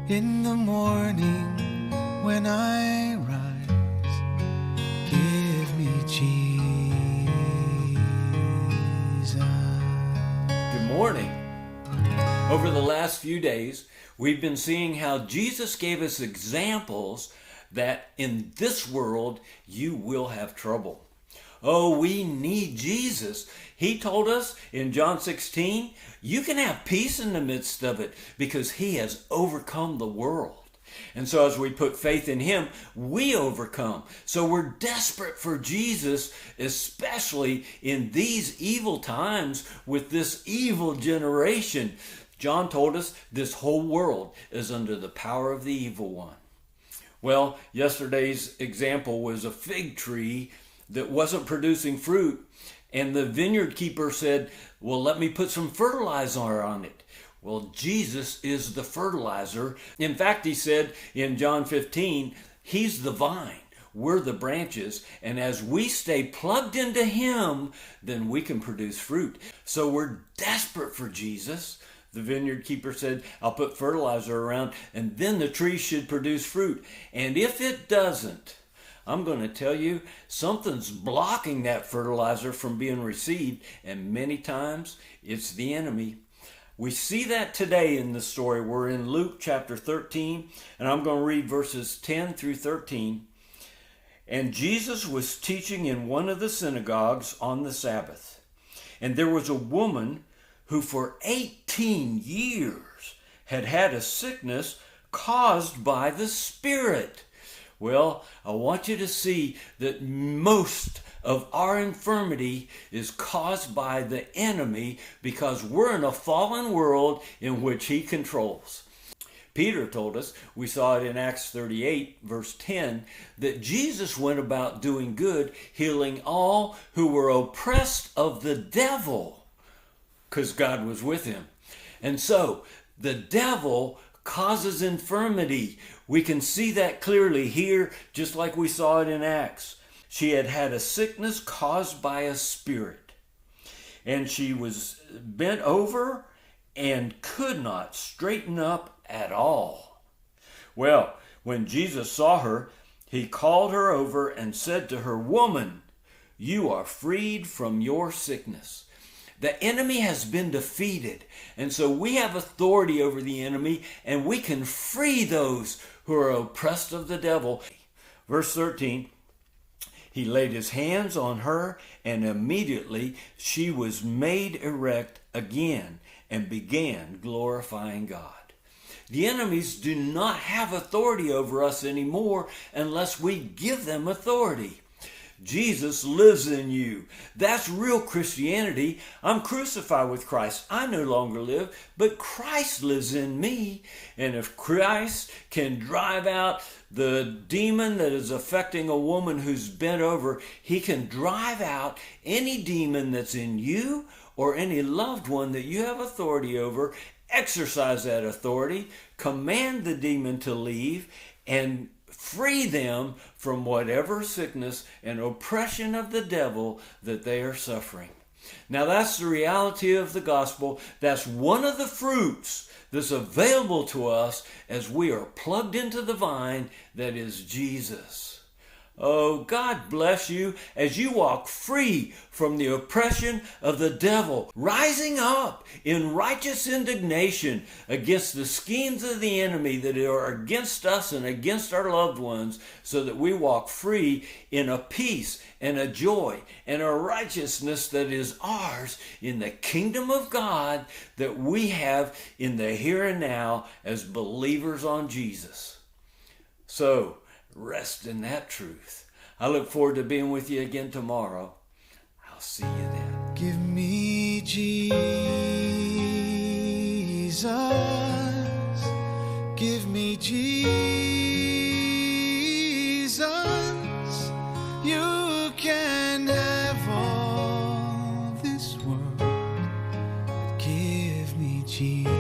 In the morning when I rise, give me Jesus. Good morning. Over the last few days, we've been seeing how Jesus gave us examples that in this world you will have trouble. Oh, we need Jesus. He told us in John 16, you can have peace in the midst of it because he has overcome the world. And so as we put faith in him, we overcome. So we're desperate for Jesus, especially in these evil times with this evil generation. John told us this whole world is under the power of the evil one. Well, yesterday's example was a fig tree that wasn't producing fruit. And the vineyard keeper said, well, let me put some fertilizer on it. Well, Jesus is the fertilizer. In fact, he said in John 15, he's the vine, we're the branches. And as we stay plugged into him, then we can produce fruit. So we're desperate for Jesus. The vineyard keeper said, I'll put fertilizer around and then the tree should produce fruit. And if it doesn't, I'm going to tell you, something's blocking that fertilizer from being received, and many times it's the enemy. We see that today in the story. We're in Luke chapter 13, and I'm going to read verses 10 through 13. And Jesus was teaching in one of the synagogues on the Sabbath. And there was a woman who for 18 years had had a sickness caused by the Spirit. Well, I want you to see that most of our infirmity is caused by the enemy because we're in a fallen world in which he controls. Peter told us, we saw it in Acts 38, verse 10, that Jesus went about doing good, healing all who were oppressed of the devil, because God was with him. And so, the devil causes infirmity. We can see that clearly here, just like we saw it in Acts. She had had a sickness caused by a spirit, and she was bent over and could not straighten up at all. Well, when Jesus saw her, he called her over and said to her, "Woman, you are freed from your sickness." The enemy has been defeated, and so we have authority over the enemy, and we can free those who are oppressed of the devil. Verse 13, he laid his hands on her, and immediately she was made erect again and began glorifying God. The enemies do not have authority over us anymore unless we give them authority. Jesus lives in you. That's real Christianity. I'm crucified with Christ. I no longer live, but Christ lives in me. And if Christ can drive out the demon that is affecting a woman who's bent over, he can drive out any demon that's in you or any loved one that you have authority over. Exercise that authority, command the demon to leave, and free them from whatever sickness and oppression of the devil that they are suffering. Now that's the reality of the gospel. That's one of the fruits that's available to us as we are plugged into the vine that is Jesus. Oh, God bless you as you walk free from the oppression of the devil, rising up in righteous indignation against the schemes of the enemy that are against us and against our loved ones, so that we walk free in a peace and a joy and a righteousness that is ours in the kingdom of God that we have in the here and now as believers on Jesus. So, rest in that truth. I look forward to being with you again tomorrow. I'll see you then. Give me Jesus. Give me Jesus. You can have all this world, but give me Jesus.